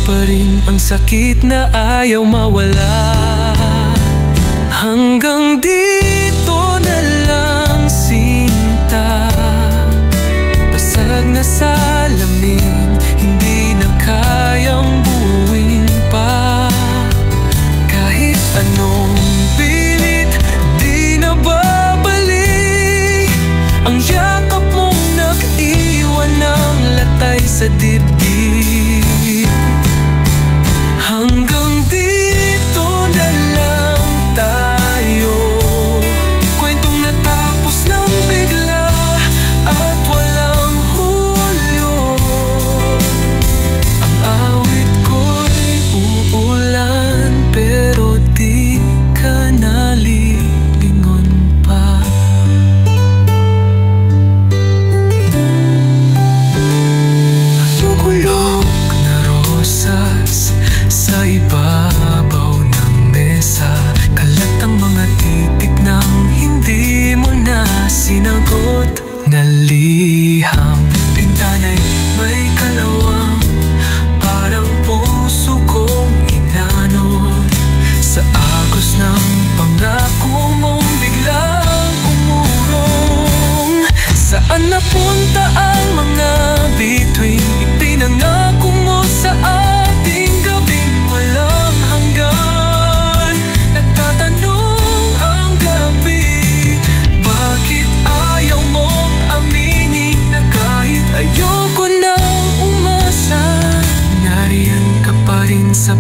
pa rin ang sakit na ayaw mawala. Hanggang dito na lang sinta, basag na salamin, hindi na kayang buuin pa. Kahit anong pilit, di na babalik ang yakap mong nag-iwan ng latay sa dibdib. Hanggang dito na lang tayo, kwentong natapos ng bigla at walang hulyo. Ang awit ko'y uulan, pero di ka nalilingon pa. Nagugulog na rosas sa ibabaw ng mesa, kalat ang mga titik ng hindi mo na sinagot na liham. Pintana'y may kalawang, parang puso kong inanod sa agos ng pangako mong biglang umurong. Saan napunta ang mga bituin ipinangako mo sa ating gabing walang hanggan? Nagtatanong ang gabi, bakit ayaw mong aminin na kahit ayoko nang umasa, nariyan ka pa rin sa